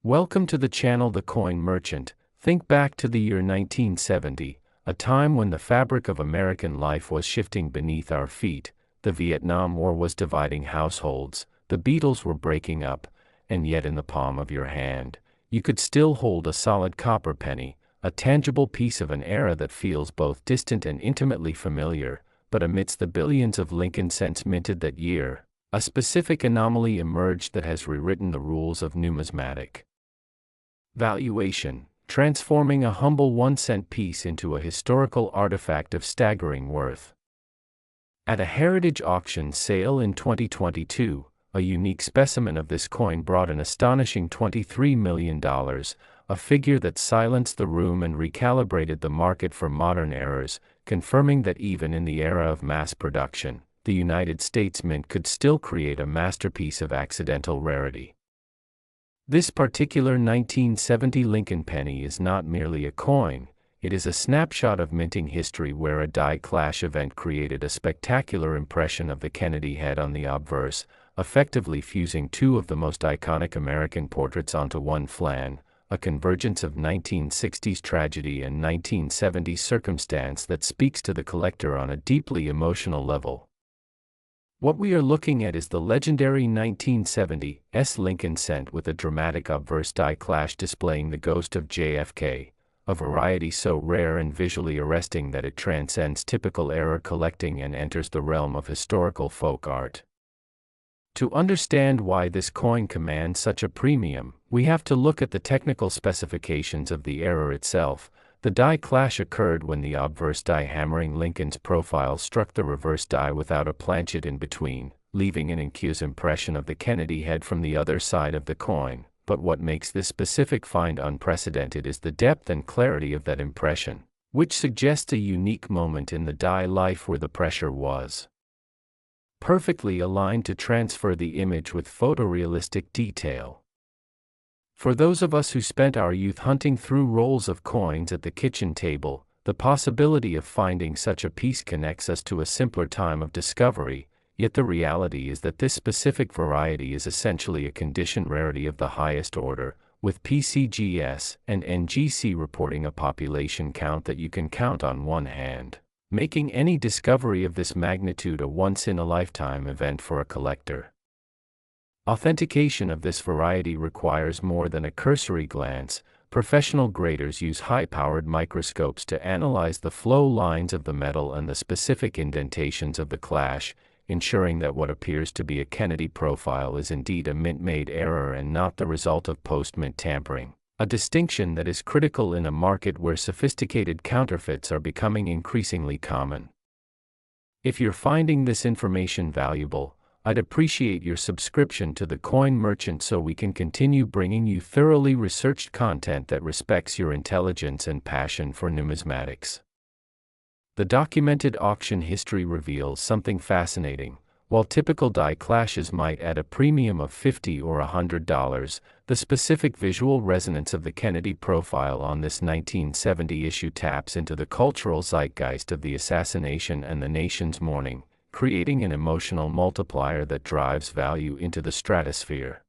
Welcome to the channel The Coin Merchant. Think back to the year 1970, a time when the fabric of American life was shifting beneath our feet. The Vietnam War was dividing households, the Beatles were breaking up, and yet in the palm of your hand, you could still hold a solid copper penny, a tangible piece of an era that feels both distant and intimately familiar. But amidst the billions of Lincoln cents minted that year, a specific anomaly emerged that has rewritten the rules of numismatic valuation, transforming a humble 1-cent piece into a historical artifact of staggering worth. At a heritage auction sale in 2022, a unique specimen of this coin brought an astonishing $23 million, a figure that silenced the room and recalibrated the market for modern errors, confirming that even in the era of mass production, the United States Mint could still create a masterpiece of accidental rarity. This particular 1970 Lincoln penny is not merely a coin, it is a snapshot of minting history where a die clash event created a spectacular impression of the Kennedy head on the obverse, effectively fusing two of the most iconic American portraits onto one flan, a convergence of 1960s tragedy and 1970s circumstance that speaks to the collector on a deeply emotional level. What we are looking at is the legendary 1970s Lincoln cent with a dramatic obverse die clash displaying the ghost of JFK, a variety so rare and visually arresting that it transcends typical error collecting and enters the realm of historical folk art. To understand why this coin commands such a premium, we have to look at the technical specifications of the error itself. The die clash occurred when the obverse die hammering Lincoln's profile struck the reverse die without a planchet in between, leaving an aqueous impression of the Kennedy head from the other side of the coin. But what makes this specific find unprecedented is the depth and clarity of that impression, which suggests a unique moment in the die life where the pressure was perfectly aligned to transfer the image with photorealistic detail. For those of us who spent our youth hunting through rolls of coins at the kitchen table, the possibility of finding such a piece connects us to a simpler time of discovery, yet the reality is that this specific variety is essentially a condition rarity of the highest order, with PCGS and NGC reporting a population count that you can count on one hand, making any discovery of this magnitude a once-in-a-lifetime event for a collector. Authentication of this variety requires more than a cursory glance. Professional graders use high-powered microscopes to analyze the flow lines of the metal and the specific indentations of the clash, ensuring that what appears to be a Kennedy profile is indeed a mint-made error and not the result of post-mint tampering, a distinction that is critical in a market where sophisticated counterfeits are becoming increasingly common. If you're finding this information valuable, I'd appreciate your subscription to The Coin Merchant so we can continue bringing you thoroughly researched content that respects your intelligence and passion for numismatics. The documented auction history reveals something fascinating. While typical die clashes might add a premium of $50 or $100, the specific visual resonance of the Kennedy profile on this 1970 issue taps into the cultural zeitgeist of the assassination and the nation's mourning, creating an emotional multiplier that drives value into the stratosphere.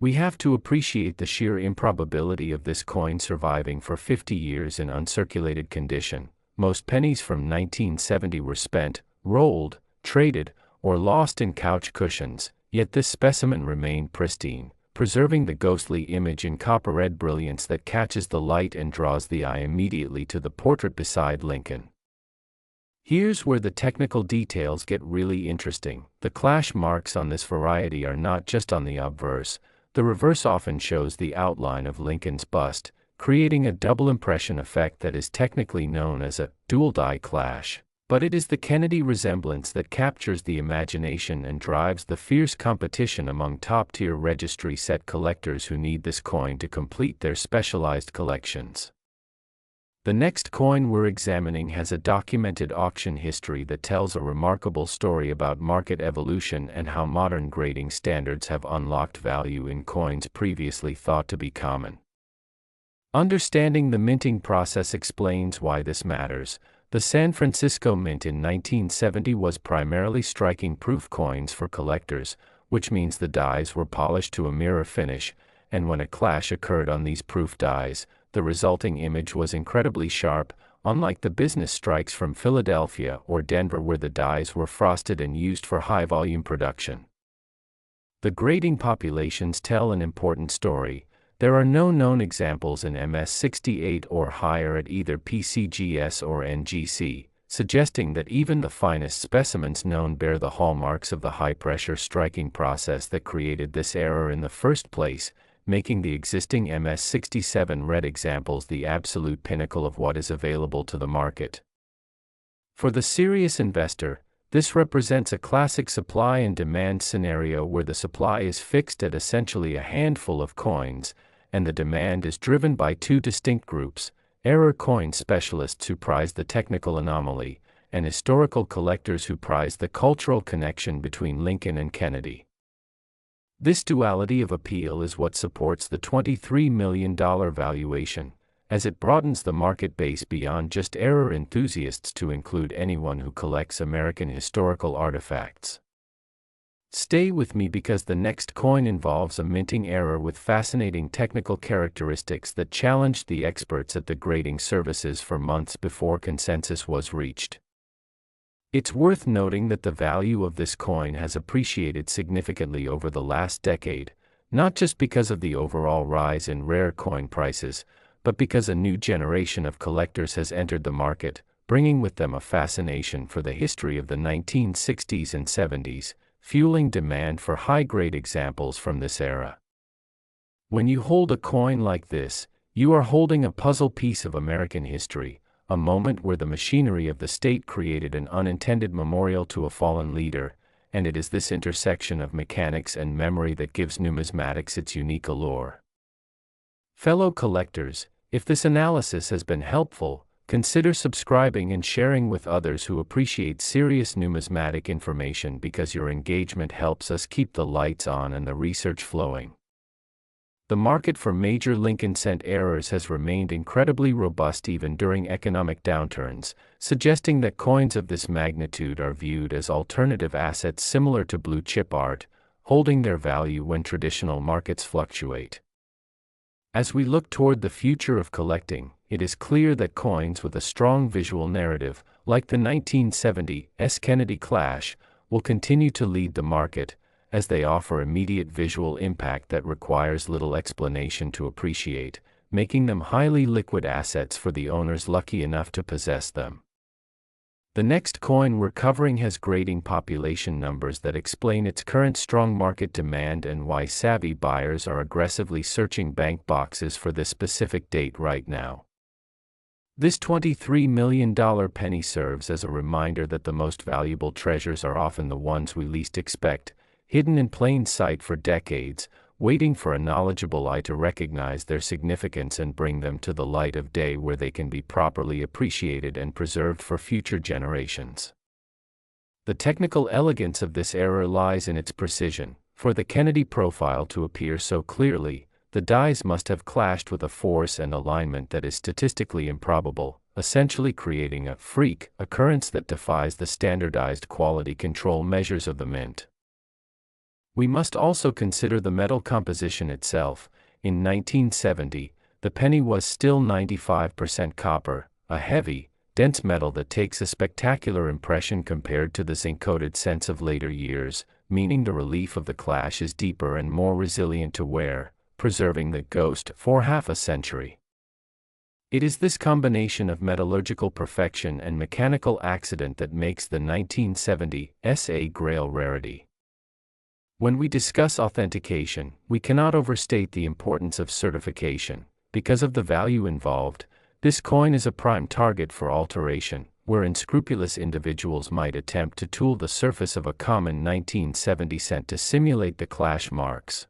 We have to appreciate the sheer improbability of this coin surviving for 50 years in uncirculated condition. Most pennies from 1970 were spent, rolled, traded, or lost in couch cushions, yet this specimen remained pristine, preserving the ghostly image in copper-red brilliance that catches the light and draws the eye immediately to the portrait beside Lincoln. Here's where the technical details get really interesting. The clash marks on this variety are not just on the obverse. The reverse often shows the outline of Lincoln's bust, creating a double impression effect that is technically known as a dual die clash. But it is the Kennedy resemblance that captures the imagination and drives the fierce competition among top-tier registry set collectors who need this coin to complete their specialized collections. The next coin we're examining has a documented auction history that tells a remarkable story about market evolution and how modern grading standards have unlocked value in coins previously thought to be common. Understanding the minting process explains why this matters. The San Francisco Mint in 1970 was primarily striking proof coins for collectors, which means the dies were polished to a mirror finish, and when a clash occurred on these proof dies, the resulting image was incredibly sharp, unlike the business strikes from Philadelphia or Denver where the dies were frosted and used for high-volume production. The grading populations tell an important story. There are no known examples in MS68 or higher at either PCGS or NGC, suggesting that even the finest specimens known bear the hallmarks of the high-pressure striking process that created this error in the first place, making the existing MS67 red examples the absolute pinnacle of what is available to the market. For the serious investor, this represents a classic supply and demand scenario where the supply is fixed at essentially a handful of coins, and the demand is driven by two distinct groups: error coin specialists who prize the technical anomaly, and historical collectors who prize the cultural connection between Lincoln and Kennedy. This duality of appeal is what supports the $23 million valuation, as it broadens the market base beyond just error enthusiasts to include anyone who collects American historical artifacts. Stay with me because the next coin involves a minting error with fascinating technical characteristics that challenged the experts at the grading services for months before consensus was reached. It's worth noting that the value of this coin has appreciated significantly over the last decade, not just because of the overall rise in rare coin prices, but because a new generation of collectors has entered the market, bringing with them a fascination for the history of the 1960s and 70s, fueling demand for high-grade examples from this era. When you hold a coin like this, you are holding a puzzle piece of American history, a moment where the machinery of the state created an unintended memorial to a fallen leader, and it is this intersection of mechanics and memory that gives numismatics its unique allure. Fellow collectors, if this analysis has been helpful, consider subscribing and sharing with others who appreciate serious numismatic information because your engagement helps us keep the lights on and the research flowing. The market for major Lincoln cent errors has remained incredibly robust even during economic downturns, suggesting that coins of this magnitude are viewed as alternative assets similar to blue chip art, holding their value when traditional markets fluctuate. As we look toward the future of collecting, it is clear that coins with a strong visual narrative, like the 1970 Kennedy clash, will continue to lead the market, as they offer immediate visual impact that requires little explanation to appreciate, making them highly liquid assets for the owners lucky enough to possess them. The next coin we're covering has grading population numbers that explain its current strong market demand and why savvy buyers are aggressively searching bank boxes for this specific date right now. This $23 million penny serves as a reminder that the most valuable treasures are often the ones we least expect, hidden in plain sight for decades, waiting for a knowledgeable eye to recognize their significance and bring them to the light of day where they can be properly appreciated and preserved for future generations. The technical elegance of this error lies in its precision. For the Kennedy profile to appear so clearly, the dies must have clashed with a force and alignment that is statistically improbable, essentially creating a freak occurrence that defies the standardized quality control measures of the mint. We must also consider the metal composition itself. In 1970, the penny was still 95% copper, a heavy, dense metal that takes a spectacular impression compared to the zinc-coated cents of later years, meaning the relief of the clash is deeper and more resilient to wear, preserving the ghost for half a century. It is this combination of metallurgical perfection and mechanical accident that makes the 1970 SA Grail rarity. When we discuss authentication, we cannot overstate the importance of certification. Because of the value involved, this coin is a prime target for alteration, where unscrupulous individuals might attempt to tool the surface of a common 1970 cent to simulate the clash marks.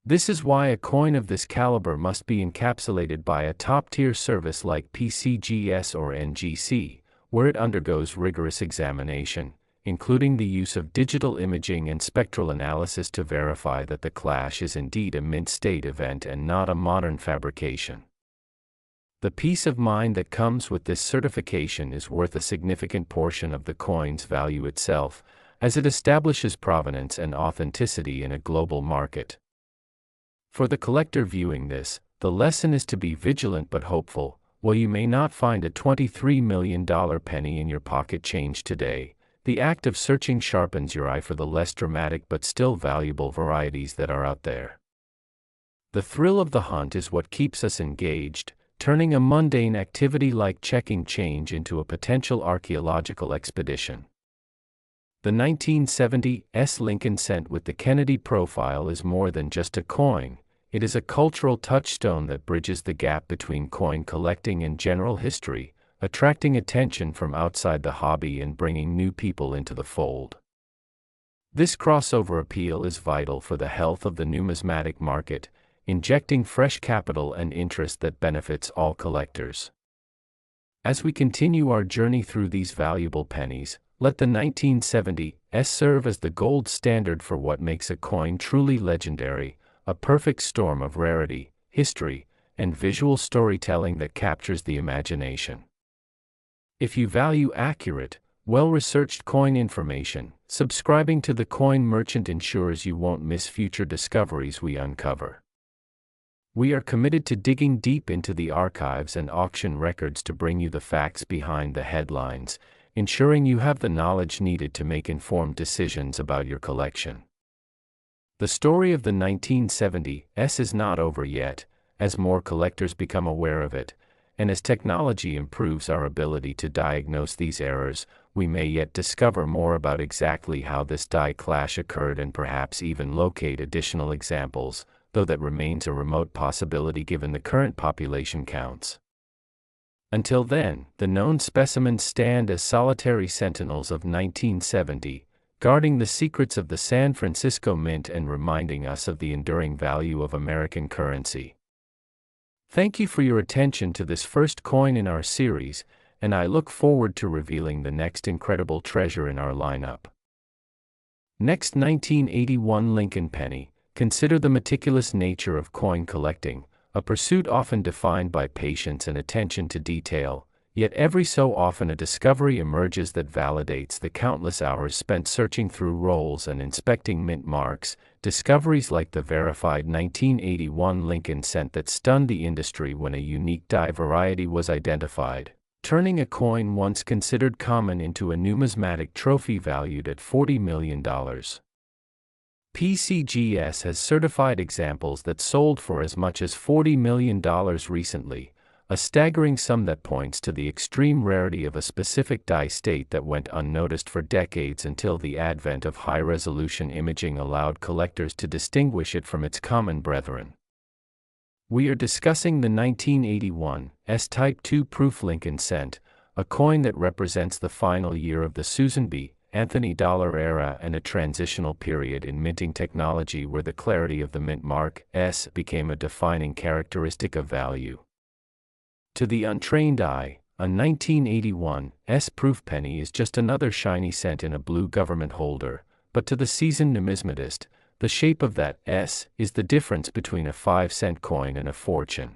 This is why a coin of this caliber must be encapsulated by a top-tier service like PCGS or NGC, where it undergoes rigorous examination, including the use of digital imaging and spectral analysis to verify that the clash is indeed a mint-state event and not a modern fabrication. The peace of mind that comes with this certification is worth a significant portion of the coin's value itself, as it establishes provenance and authenticity in a global market. For the collector viewing this, the lesson is to be vigilant but hopeful. While you may not find a $23 million penny in your pocket change today, the act of searching sharpens your eye for the less dramatic but still valuable varieties that are out there. The thrill of the hunt is what keeps us engaged, turning a mundane activity like checking change into a potential archaeological expedition. The 1970 Lincoln cent with the Kennedy profile is more than just a coin. It is a cultural touchstone that bridges the gap between coin collecting and general history, attracting attention from outside the hobby and bringing new people into the fold. This crossover appeal is vital for the health of the numismatic market, injecting fresh capital and interest that benefits all collectors. As we continue our journey through these valuable pennies, let the 1970s serve as the gold standard for what makes a coin truly legendary, a perfect storm of rarity, history, and visual storytelling that captures the imagination. If you value accurate, well-researched coin information, subscribing to the Coin Merchant ensures you won't miss future discoveries we uncover. We are committed to digging deep into the archives and auction records to bring you the facts behind the headlines, ensuring you have the knowledge needed to make informed decisions about your collection. The story of the 1970s is not over yet, as more collectors become aware of it, and as technology improves our ability to diagnose these errors, we may yet discover more about exactly how this die clash occurred and perhaps even locate additional examples, though that remains a remote possibility given the current population counts. Until then, the known specimens stand as solitary sentinels of 1970, guarding the secrets of the San Francisco Mint and reminding us of the enduring value of American currency. Thank you for your attention to this first coin in our series, and I look forward to revealing the next incredible treasure in our lineup. Next, 1981 Lincoln penny. Consider the meticulous nature of coin collecting, a pursuit often defined by patience and attention to detail. Yet every so often a discovery emerges that validates the countless hours spent searching through rolls and inspecting mint marks, discoveries like the verified 1981 Lincoln cent that stunned the industry when a unique die variety was identified, turning a coin once considered common into a numismatic trophy valued at $40 million. PCGS has certified examples that sold for as much as $40 million recently, a staggering sum that points to the extreme rarity of a specific die state that went unnoticed for decades until the advent of high-resolution imaging allowed collectors to distinguish it from its common brethren. We are discussing the 1981 Type II proof Lincoln cent, a coin that represents the final year of the Susan B. Anthony dollar era and a transitional period in minting technology where the clarity of the mint mark S became a defining characteristic of value. To the untrained eye, a 1981 proof penny is just another shiny cent in a blue government holder, but to the seasoned numismatist, the shape of that S is the difference between a 5-cent coin and a fortune.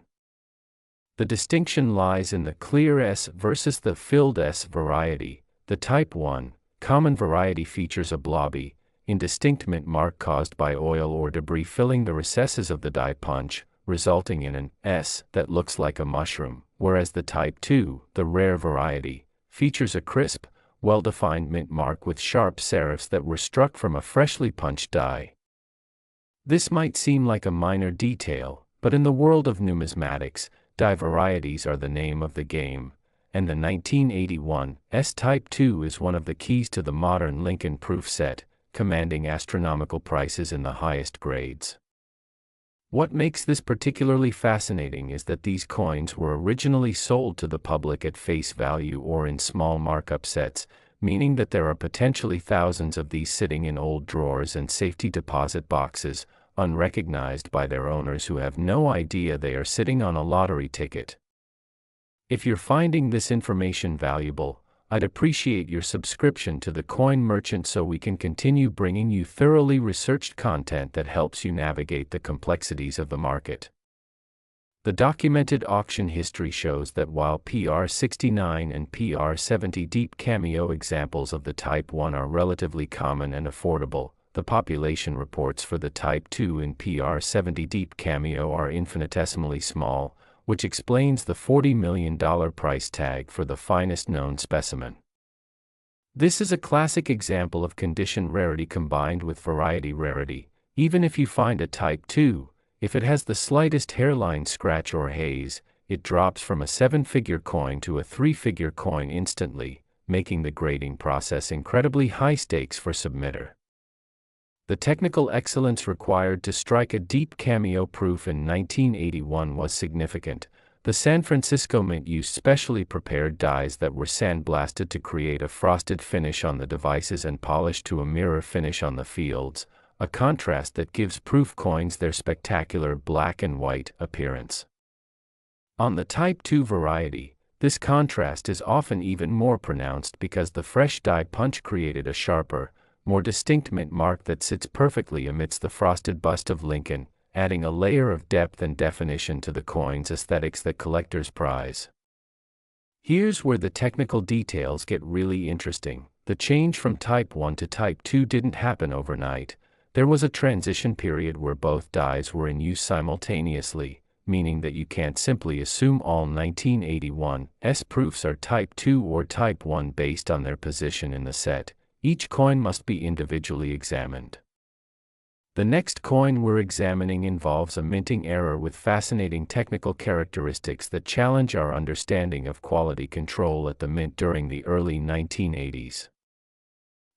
The distinction lies in the clear S versus the filled S variety. The Type I common variety features a blobby, indistinct mint mark caused by oil or debris filling the recesses of the die punch, resulting in an S that looks like a mushroom, whereas the Type II, the rare variety, features a crisp, well-defined mint mark with sharp serifs that were struck from a freshly punched die. This might seem like a minor detail, but in the world of numismatics, die varieties are the name of the game, and the 1981 Type II is one of the keys to the modern Lincoln proof set, commanding astronomical prices in the highest grades. What makes this particularly fascinating is that these coins were originally sold to the public at face value or in small markup sets, meaning that there are potentially thousands of these sitting in old drawers and safety deposit boxes, unrecognized by their owners who have no idea they are sitting on a lottery ticket. If you're finding this information valuable, I'd appreciate your subscription to the Coin Merchant so we can continue bringing you thoroughly researched content that helps you navigate the complexities of the market. The documented auction history shows that while PR69 and PR70 deep cameo examples of the Type I are relatively common and affordable, the population reports for the Type 2 in PR70 Deep Cameo are infinitesimally small, which explains the $40 million price tag for the finest known specimen. This is a classic example of condition rarity combined with variety rarity. Even if you find a Type 2, if it has the slightest hairline scratch or haze, it drops from a 7-figure coin to a 3-figure coin instantly, making the grading process incredibly high stakes for submitter. The technical excellence required to strike a deep cameo proof in 1981 was significant. The San Francisco Mint used specially prepared dies that were sandblasted to create a frosted finish on the devices and polished to a mirror finish on the fields, a contrast that gives proof coins their spectacular black and white appearance. On the Type 2 variety, this contrast is often even more pronounced because the fresh die punch created a sharper, more distinct mint mark that sits perfectly amidst the frosted bust of Lincoln, adding a layer of depth and definition to the coin's aesthetics that collectors prize. Here's where the technical details get really interesting. The change from Type 1 to Type 2 didn't happen overnight. There was a transition period where both dies were in use simultaneously, meaning that you can't simply assume all 1981's proofs are Type 2 or Type 1 based on their position in the set. Each coin must be individually examined. The next coin we're examining involves a minting error with fascinating technical characteristics that challenge our understanding of quality control at the mint during the early 1980s.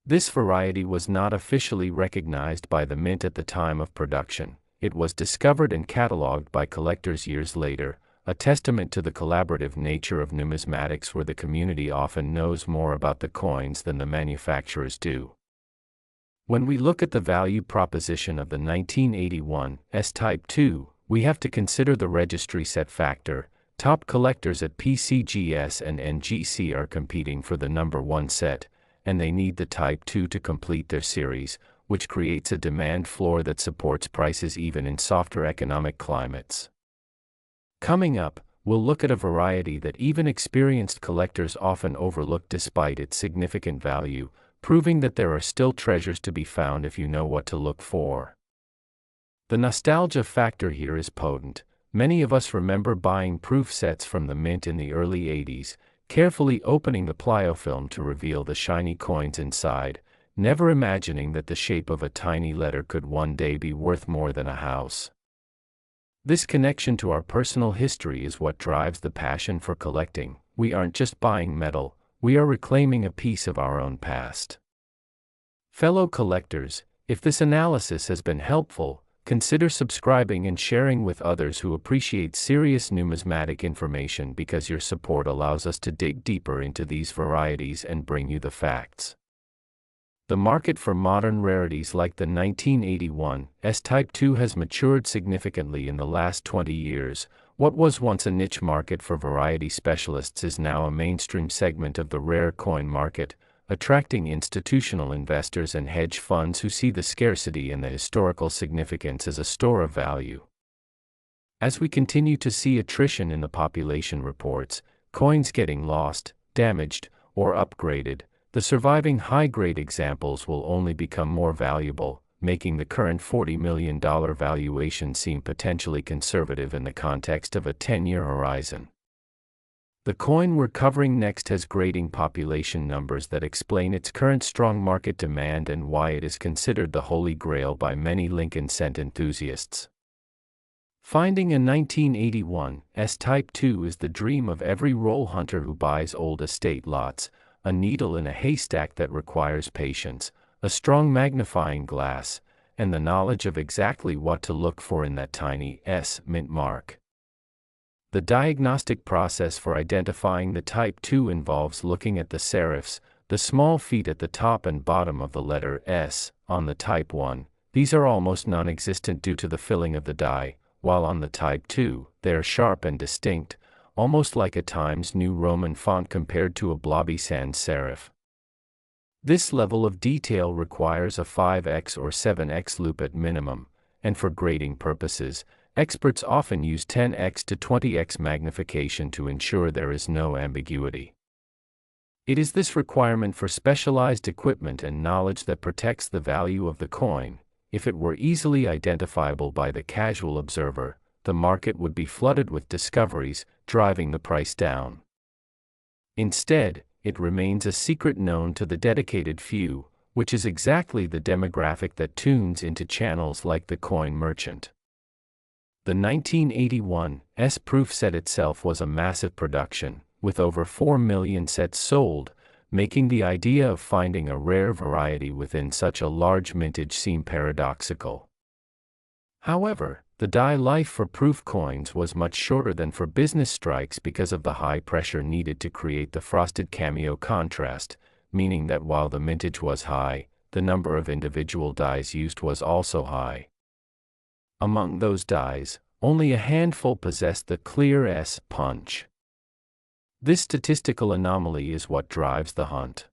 This variety was not officially recognized by the mint at the time of production. It was discovered and cataloged by collectors years later, a testament to the collaborative nature of numismatics where the community often knows more about the coins than the manufacturers do. When we look at the value proposition of the 1981's Type 2, we have to consider the registry set factor. Top collectors at PCGS and NGC are competing for the number 1 set, and they need the Type 2 to complete their series, which creates a demand floor that supports prices even in softer economic climates. Coming up, we'll look at a variety that even experienced collectors often overlook despite its significant value, proving that there are still treasures to be found if you know what to look for. The nostalgia factor here is potent. Many of us remember buying proof sets from the mint in the early 80s, carefully opening the pliofilm to reveal the shiny coins inside, never imagining that the shape of a tiny letter could one day be worth more than a house. This connection to our personal history is what drives the passion for collecting. We aren't just buying metal, we are reclaiming a piece of our own past. Fellow collectors, if this analysis has been helpful, consider subscribing and sharing with others who appreciate serious numismatic information because your support allows us to dig deeper into these varieties and bring you the facts. The market for modern rarities like the 1981's Type 2 has matured significantly in the last 20 years. What was once a niche market for variety specialists is now a mainstream segment of the rare coin market, attracting institutional investors and hedge funds who see the scarcity and the historical significance as a store of value. As we continue to see attrition in the population reports, coins getting lost, damaged, or upgraded, the surviving high-grade examples will only become more valuable, making the current $40 million valuation seem potentially conservative in the context of a 10-year horizon. The coin we're covering next has grading population numbers that explain its current strong market demand and why it is considered the holy grail by many Lincoln cent enthusiasts. Finding a 1981's Type 2 is the dream of every roll hunter who buys old estate lots, a needle in a haystack that requires patience, a strong magnifying glass, and the knowledge of exactly what to look for in that tiny mint mark. The diagnostic process for identifying the Type 2 involves looking at the serifs, the small feet at the top and bottom of the letter S, on the Type 1. These are almost non-existent due to the filling of the die, while on the Type 2, they are sharp and distinct, almost like a Times New Roman font compared to a blobby sans serif. This level of detail requires a 5x or 7x loop at minimum, and for grading purposes, experts often use 10x to 20x magnification to ensure there is no ambiguity. It is this requirement for specialized equipment and knowledge that protects the value of the coin. If it were easily identifiable by the casual observer, the market would be flooded with discoveries, driving the price down. Instead, it remains a secret known to the dedicated few, which is exactly the demographic that tunes into channels like the coin merchant. The 1981 S-proof set itself was a massive production, with over 4 million sets sold, making the idea of finding a rare variety within such a large mintage seem paradoxical. However, the die life for proof coins was much shorter than for business strikes because of the high pressure needed to create the frosted cameo contrast, meaning that while the mintage was high, the number of individual dies used was also high. Among those dies, only a handful possessed the clear S punch. This statistical anomaly is what drives the hunt.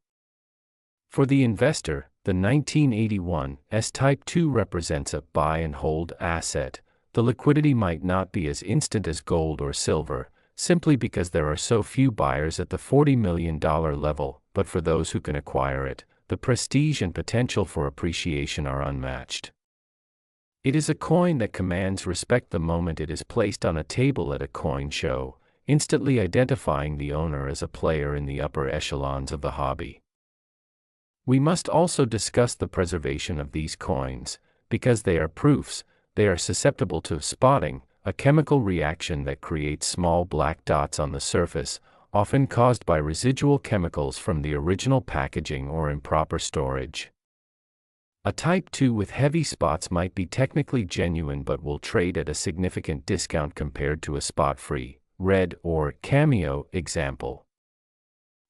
For the investor, the 1981 S-Type 2 represents a buy and hold asset. The liquidity might not be as instant as gold or silver, simply because there are so few buyers at the $40 million level, but for those who can acquire it, the prestige and potential for appreciation are unmatched. It is a coin that commands respect the moment it is placed on a table at a coin show, instantly identifying the owner as a player in the upper echelons of the hobby. We must also discuss the preservation of these coins, because they are proofs. They are susceptible to spotting, a chemical reaction that creates small black dots on the surface, often caused by residual chemicals from the original packaging or improper storage. A Type 2 with heavy spots might be technically genuine but will trade at a significant discount compared to a spot-free, red or cameo example.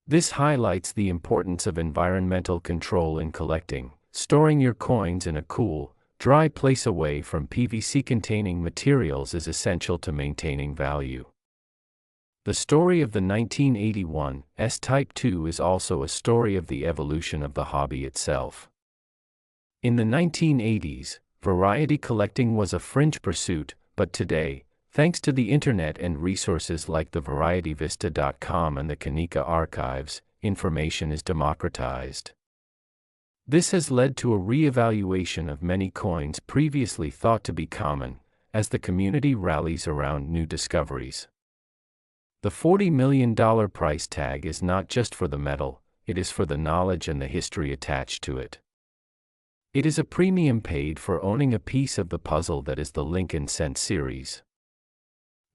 This highlights the importance of environmental control in collecting. Storing your coins in a cool, dry place away from PVC-containing materials is essential to maintaining value. The story of the 1981 S-Type 2 is also a story of the evolution of the hobby itself. In the 1980s, variety collecting was a fringe pursuit, but today, thanks to the internet and resources like the VarietyVista.com and the Kanika archives, information is democratized. This has led to a re-evaluation of many coins previously thought to be common, as the community rallies around new discoveries. The $40 million price tag is not just for the metal, it is for the knowledge and the history attached to it. It is a premium paid for owning a piece of the puzzle that is the Lincoln Cent series.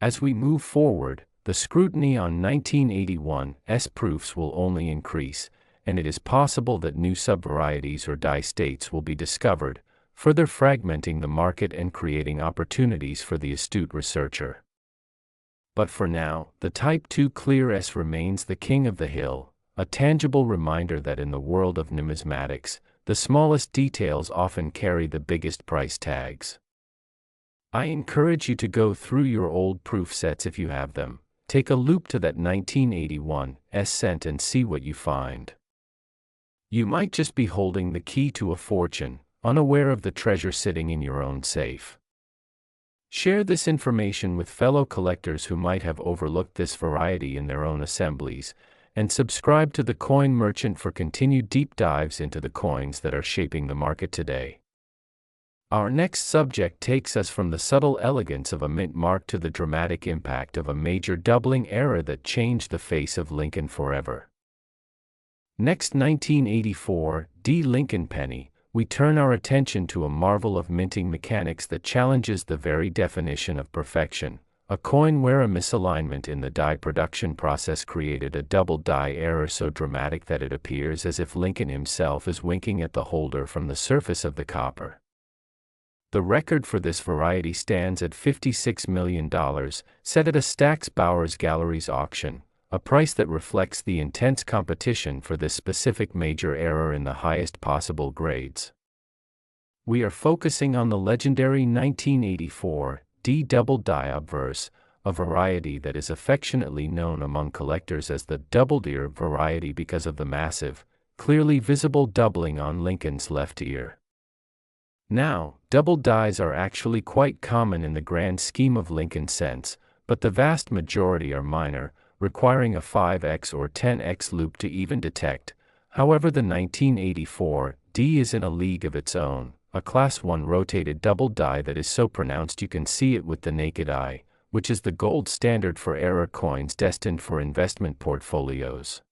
As we move forward, the scrutiny on 1981 S-proofs will only increase, and it is possible that new subvarieties or die states will be discovered, further fragmenting the market and creating opportunities for the astute researcher. But for now, the Type 2 Clear S remains the king of the hill, a tangible reminder that in the world of numismatics, the smallest details often carry the biggest price tags. I encourage you to go through your old proof sets if you have them. Take a loop to that 1981 S-Cent and see what you find. You might just be holding the key to a fortune, unaware of the treasure sitting in your own safe. Share this information with fellow collectors who might have overlooked this variety in their own assemblies, and subscribe to the Coin Merchant for continued deep dives into the coins that are shaping the market today. Our next subject takes us from the subtle elegance of a mint mark to the dramatic impact of a major doubling era that changed the face of Lincoln forever. Next, 1984, D. Lincoln penny, we turn our attention to a marvel of minting mechanics that challenges the very definition of perfection, a coin where a misalignment in the die production process created a double die error so dramatic that it appears as if Lincoln himself is winking at the holder from the surface of the copper. The record for this variety stands at $56 million, set at a Stack's Bowers Galleries auction, a price that reflects the intense competition for this specific major error in the highest possible grades. We are focusing on the legendary 1984 D double die obverse, a variety that is affectionately known among collectors as the doubled ear variety because of the massive, clearly visible doubling on Lincoln's left ear. Now, double dies are actually quite common in the grand scheme of Lincoln cents, but the vast majority are minor, requiring a 5x or 10x loop to even detect. However, the 1984 D is in a league of its own, a Class 1 rotated double die that is so pronounced you can see it with the naked eye, which is the gold standard for error coins destined for investment portfolios.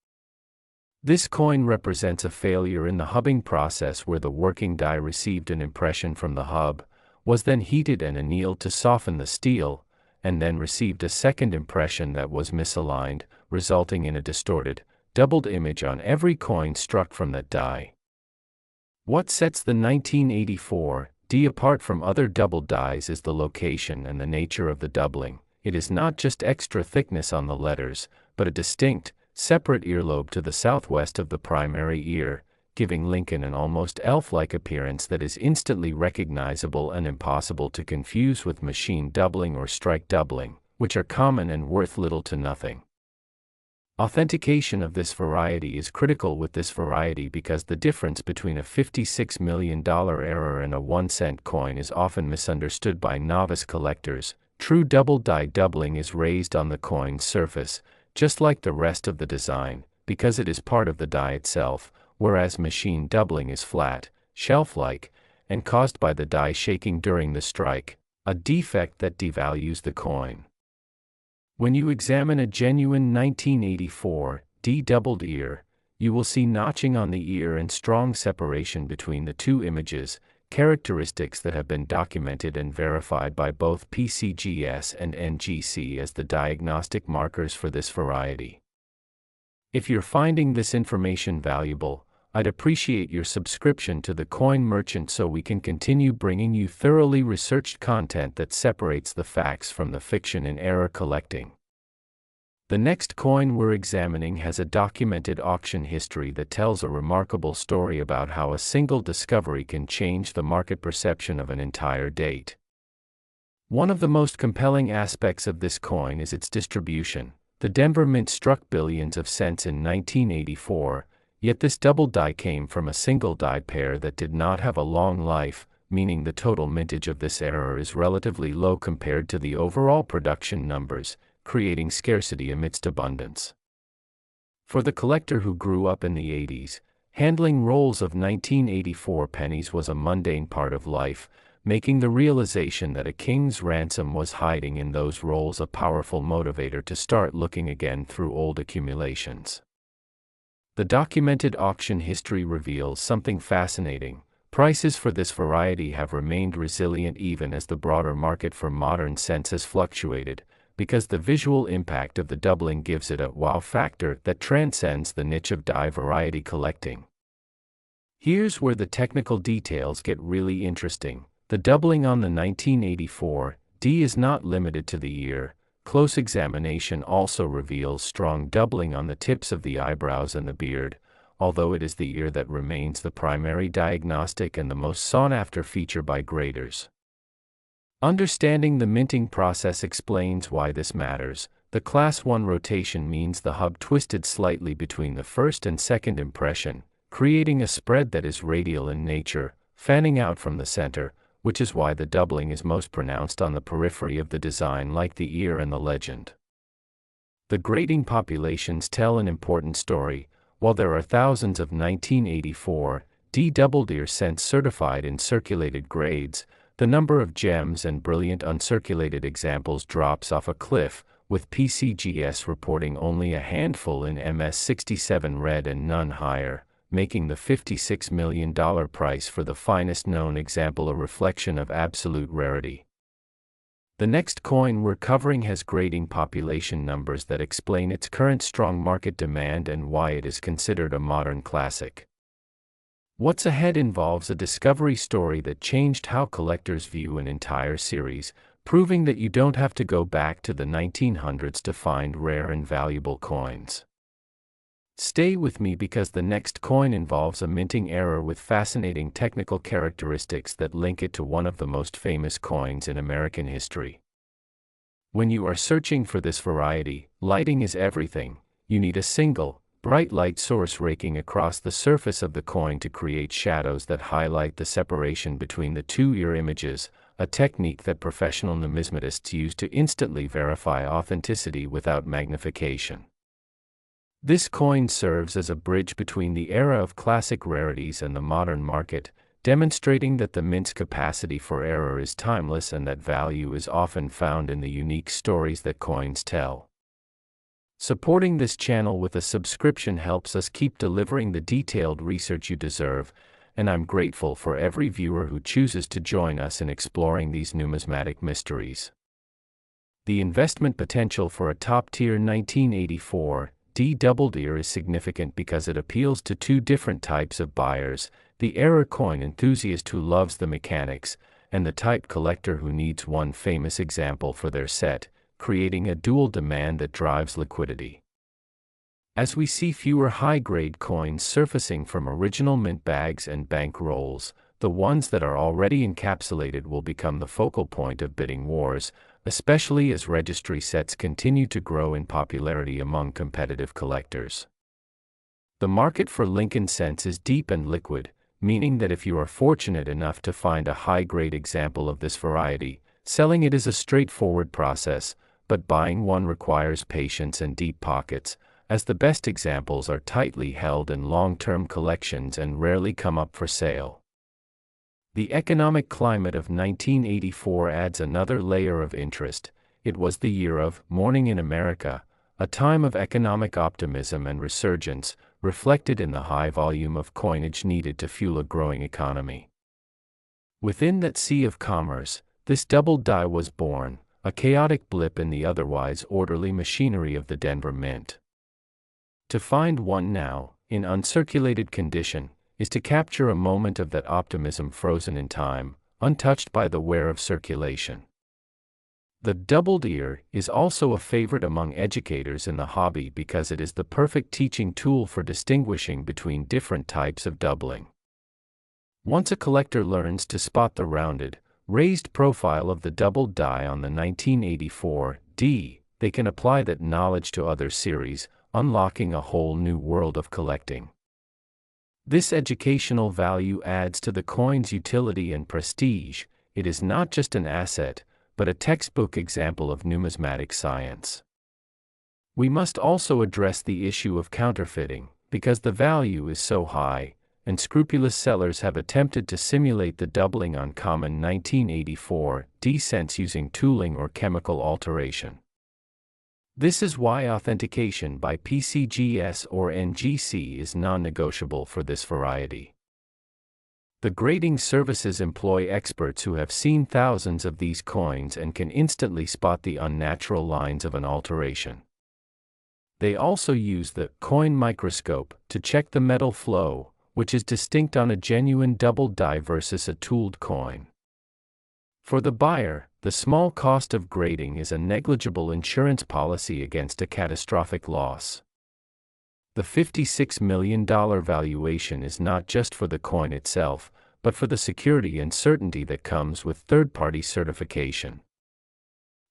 This coin represents a failure in the hubbing process where the working die received an impression from the hub, was then heated and annealed to soften the steel, and then received a second impression that was misaligned, resulting in a distorted, doubled image on every coin struck from that die. What sets the 1984 D apart from other double dies is the location and the nature of the doubling. It is not just extra thickness on the letters, but a distinct, separate earlobe to the southwest of the primary ear, giving Lincoln an almost elf-like appearance that is instantly recognizable and impossible to confuse with machine doubling or strike doubling, which are common and worth little to nothing. Authentication of this variety is critical with this variety because the difference between a $56 million error and a 1-cent coin is often misunderstood by novice collectors. True double die doubling is raised on the coin's surface, just like the rest of the design, because it is part of the die itself, whereas machine doubling is flat, shelf-like, and caused by the die shaking during the strike, a defect that devalues the coin. When you examine a genuine 1984 D doubled ear, you will see notching on the ear and strong separation between the two images, characteristics that have been documented and verified by both PCGS and NGC as the diagnostic markers for this variety. If you're finding this information valuable, I'd appreciate your subscription to the Coin Merchant so we can continue bringing you thoroughly researched content that separates the facts from the fiction in error collecting. The next coin we're examining has a documented auction history that tells a remarkable story about how a single discovery can change the market perception of an entire date. One of the most compelling aspects of this coin is its distribution. The Denver Mint struck billions of cents in 1984, yet this double die came from a single die pair that did not have a long life, meaning the total mintage of this error is relatively low compared to the overall production numbers, creating scarcity amidst abundance. For the collector who grew up in the 80s, handling rolls of 1984 pennies was a mundane part of life, making the realization that a king's ransom was hiding in those rolls a powerful motivator to start looking again through old accumulations. The documented auction history reveals something fascinating. Prices for this variety have remained resilient even as the broader market for modern cents has fluctuated, because the visual impact of the doubling gives it a wow factor that transcends the niche of die variety collecting. Here's where the technical details get really interesting. The doubling on the 1984 D is not limited to the ear. Close examination also reveals strong doubling on the tips of the eyebrows and the beard, although it is the ear that remains the primary diagnostic and the most sought-after feature by graders. Understanding the minting process explains why this matters. The Class 1 rotation means the hub twisted slightly between the first and second impression, creating a spread that is radial in nature, fanning out from the center, which is why the doubling is most pronounced on the periphery of the design like the ear and the legend. The grading populations tell an important story. While there are thousands of 1984 D doubled ear cents certified in circulated grades, the number of gems and brilliant uncirculated examples drops off a cliff, with PCGS reporting only a handful in MS67 red and none higher, making the $56 million price for the finest known example a reflection of absolute rarity. The next coin we're covering has grading population numbers that explain its current strong market demand and why it is considered a modern classic. What's ahead involves a discovery story that changed how collectors view an entire series, proving that you don't have to go back to the 1900s to find rare and valuable coins. Stay with me because the next coin involves a minting error with fascinating technical characteristics that link it to one of the most famous coins in American history. When you are searching for this variety, lighting is everything. You need a single, bright light source raking across the surface of the coin to create shadows that highlight the separation between the two ear images, a technique that professional numismatists use to instantly verify authenticity without magnification. This coin serves as a bridge between the era of classic rarities and the modern market, demonstrating that the mint's capacity for error is timeless and that value is often found in the unique stories that coins tell. Supporting this channel with a subscription helps us keep delivering the detailed research you deserve, and I'm grateful for every viewer who chooses to join us in exploring these numismatic mysteries. The investment potential for a top-tier 1984 D double deer is significant because it appeals to two different types of buyers: the error coin enthusiast who loves the mechanics, and the type collector who needs one famous example for their set, creating a dual demand that drives liquidity. As we see fewer high-grade coins surfacing from original mint bags and bank rolls, the ones that are already encapsulated will become the focal point of bidding wars, especially as registry sets continue to grow in popularity among competitive collectors. The market for Lincoln cents is deep and liquid, meaning that if you are fortunate enough to find a high-grade example of this variety, selling it is a straightforward process, but buying one requires patience and deep pockets, as the best examples are tightly held in long-term collections and rarely come up for sale. The economic climate of 1984 adds another layer of interest. It was the year of Morning in America, a time of economic optimism and resurgence, reflected in the high volume of coinage needed to fuel a growing economy. Within that sea of commerce, this double die was born, a chaotic blip in the otherwise orderly machinery of the Denver Mint. To find one now, in uncirculated condition, is to capture a moment of that optimism frozen in time, untouched by the wear of circulation. The doubled ear is also a favorite among educators in the hobby because it is the perfect teaching tool for distinguishing between different types of doubling. Once a collector learns to spot the rounded, raised profile of the doubled die on the 1984 D, they can apply that knowledge to other series, unlocking a whole new world of collecting. This educational value adds to the coin's utility and prestige. It is not just an asset, but a textbook example of numismatic science. We must also address the issue of counterfeiting, because the value is so high, and scrupulous sellers have attempted to simulate the doubling on common 1984 D cents using tooling or chemical alteration. This is why authentication by PCGS or NGC is non-negotiable for this variety. The grading services employ experts who have seen thousands of these coins and can instantly spot the unnatural lines of an alteration. They also use the coin microscope to check the metal flow, which is distinct on a genuine double die versus a tooled coin. For the buyer, the small cost of grading is a negligible insurance policy against a catastrophic loss. The $56 million valuation is not just for the coin itself, but for the security and certainty that comes with third-party certification.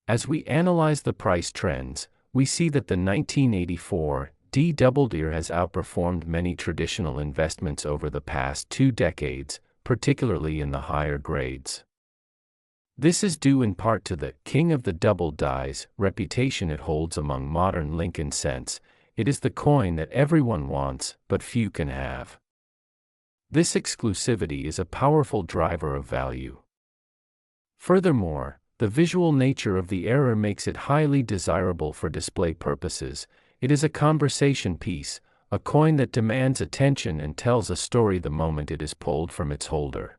As we analyze the price trends, we see that the 1984 D doubled ear has outperformed many traditional investments over the past 2 decades, particularly in the higher grades. This is due in part to the king of the double dies reputation it holds among modern Lincoln cents. It is the coin that everyone wants, but few can have. This exclusivity is a powerful driver of value. Furthermore, the visual nature of the error makes it highly desirable for display purposes. It is a conversation piece, a coin that demands attention and tells a story the moment it is pulled from its holder.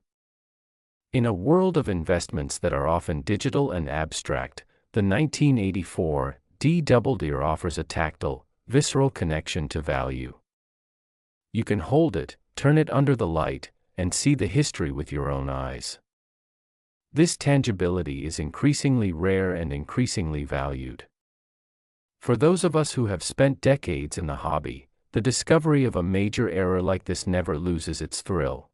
In a world of investments that are often digital and abstract, the 1984 D doubled ear offers a tactile, visceral connection to value. You can hold it, turn it under the light, and see the history with your own eyes. This tangibility is increasingly rare and increasingly valued. For those of us who have spent decades in the hobby, the discovery of a major error like this never loses its thrill.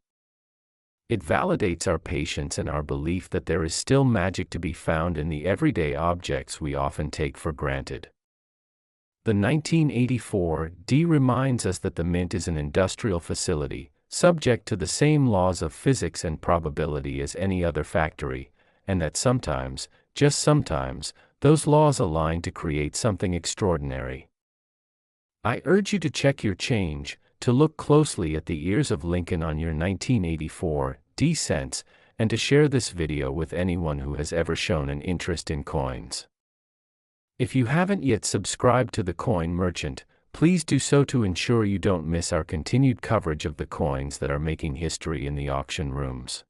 It validates our patience and our belief that there is still magic to be found in the everyday objects we often take for granted. The 1984 D reminds us that the mint is an industrial facility, subject to the same laws of physics and probability as any other factory, and that sometimes, just sometimes, those laws align to create something extraordinary. I urge you to check your change, to look closely at the years of Lincoln on your 1984 D cents, and to share this video with anyone who has ever shown an interest in coins. If you haven't yet subscribed to the Coin Merchant, please do so to ensure you don't miss our continued coverage of the coins that are making history in the auction rooms.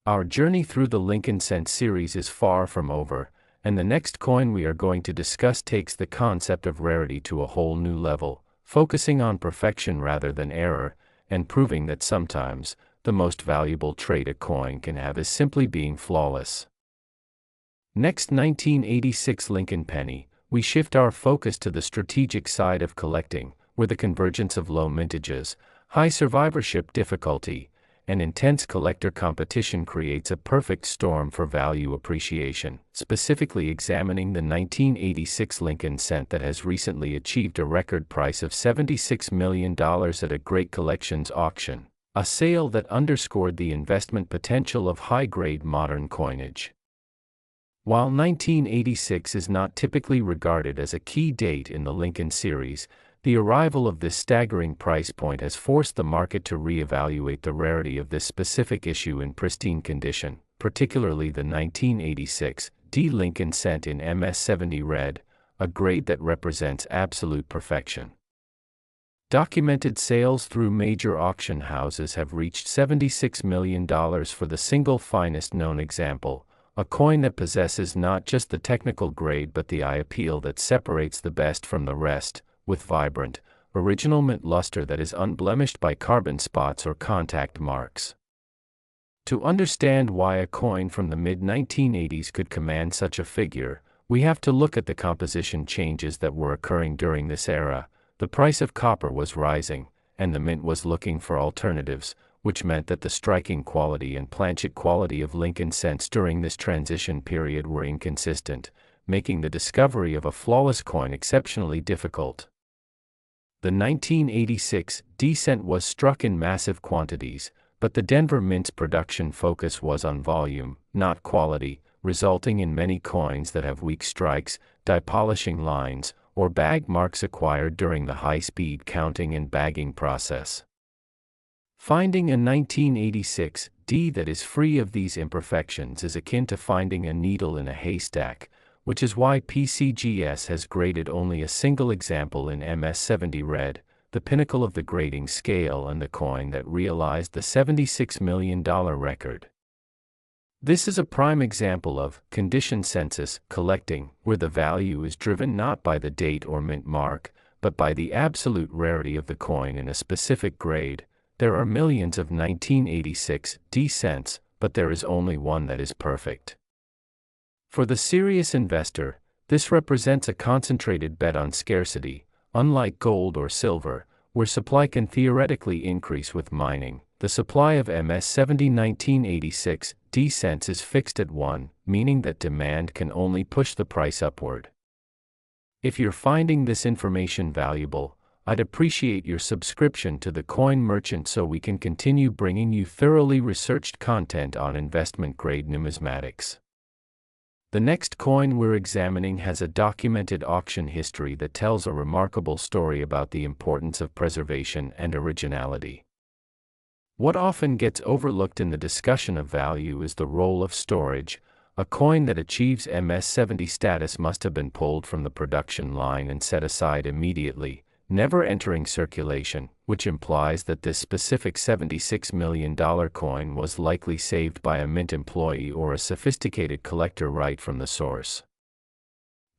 Our journey through the Lincoln Cent series is far from over, and the next coin we are going to discuss takes the concept of rarity to a whole new level, focusing on perfection rather than error, and proving that sometimes, the most valuable trait a coin can have is simply being flawless. Next, 1986 Lincoln Penny, we shift our focus to the strategic side of collecting, where the convergence of low mintages, high survivorship difficulty, and intense collector competition creates a perfect storm for value appreciation, specifically examining the 1986 Lincoln Cent that has recently achieved a record price of $76 million at a Great Collections auction, a sale that underscored the investment potential of high-grade modern coinage. While 1986 is not typically regarded as a key date in the Lincoln series, the arrival of this staggering price point has forced the market to reevaluate the rarity of this specific issue in pristine condition, particularly the 1986 D Lincoln Cent in MS-70 Red, a grade that represents absolute perfection. Documented sales through major auction houses have reached $76 million for the single finest known example, a coin that possesses not just the technical grade but the eye appeal that separates the best from the rest, with vibrant, original mint luster that is unblemished by carbon spots or contact marks. To understand why a coin from the mid-1980s could command such a figure, we have to look at the composition changes that were occurring during this era. The price of copper was rising, and the mint was looking for alternatives, which meant that the striking quality and planchet quality of Lincoln cents during this transition period were inconsistent, making the discovery of a flawless coin exceptionally difficult. The 1986 D cent was struck in massive quantities, but the Denver Mint's production focus was on volume, not quality, resulting in many coins that have weak strikes, die-polishing lines, or bag marks acquired during the high-speed counting and bagging process. Finding a 1986 D that is free of these imperfections is akin to finding a needle in a haystack, which is why PCGS has graded only a single example in MS-70 Red, the pinnacle of the grading scale and the coin that realized the $76 million record. This is a prime example of condition census collecting, where the value is driven not by the date or mint mark, but by the absolute rarity of the coin in a specific grade. There are millions of 1986 D cents, but there is only one that is perfect. For the serious investor, this represents a concentrated bet on scarcity. Unlike gold or silver, where supply can theoretically increase with mining, the supply of MS-70 1986 D cents is fixed at 1, meaning that demand can only push the price upward. If you're finding this information valuable, I'd appreciate your subscription to the Coin Merchant so we can continue bringing you thoroughly researched content on investment-grade numismatics. The next coin we're examining has a documented auction history that tells a remarkable story about the importance of preservation and originality. What often gets overlooked in the discussion of value is the role of storage. A coin that achieves MS-70 status must have been pulled from the production line and set aside immediately, never entering circulation, which implies that this specific $76 million coin was likely saved by a mint employee or a sophisticated collector right from the source.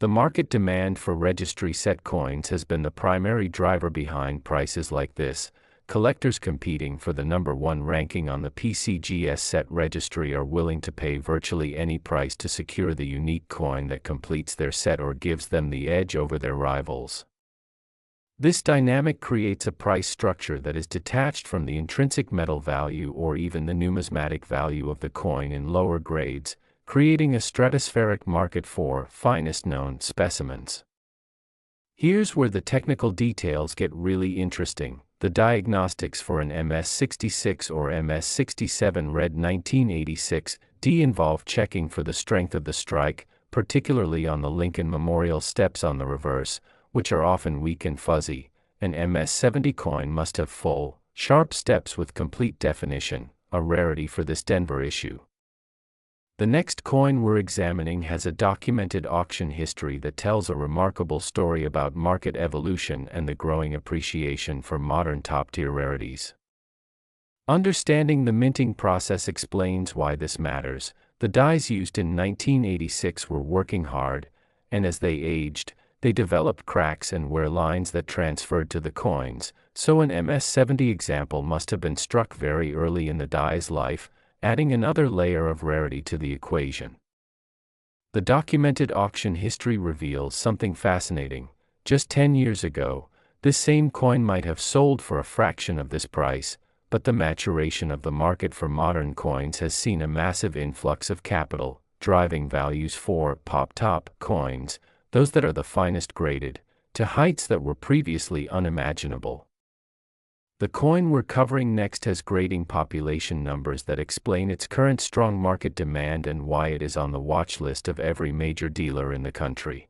The market demand for registry-set coins has been the primary driver behind prices like this. Collectors competing for the number one ranking on the PCGS set registry are willing to pay virtually any price to secure the unique coin that completes their set or gives them the edge over their rivals. This dynamic creates a price structure that is detached from the intrinsic metal value or even the numismatic value of the coin in lower grades, creating a stratospheric market for finest known specimens. Here's where the technical details get really interesting. The diagnostics for an MS-66 or MS-67 Red 1986 D involve checking for the strength of the strike, particularly on the Lincoln Memorial steps on the reverse, which are often weak and fuzzy. An MS-70 coin must have full, sharp steps with complete definition, a rarity for this Denver issue. The next coin we're examining has a documented auction history that tells a remarkable story about market evolution and the growing appreciation for modern top-tier rarities. Understanding the minting process explains why this matters. The dies used in 1986 were working hard, and as they aged, they developed cracks and wear lines that transferred to the coins, so an MS-70 example must have been struck very early in the die's life, adding another layer of rarity to the equation. The documented auction history reveals something fascinating. Just 10 years ago, this same coin might have sold for a fraction of this price, but the maturation of the market for modern coins has seen a massive influx of capital, driving values for pop-top coins, those that are the finest graded, to heights that were previously unimaginable. The coin we're covering next has grading population numbers that explain its current strong market demand and why it is on the watch list of every major dealer in the country.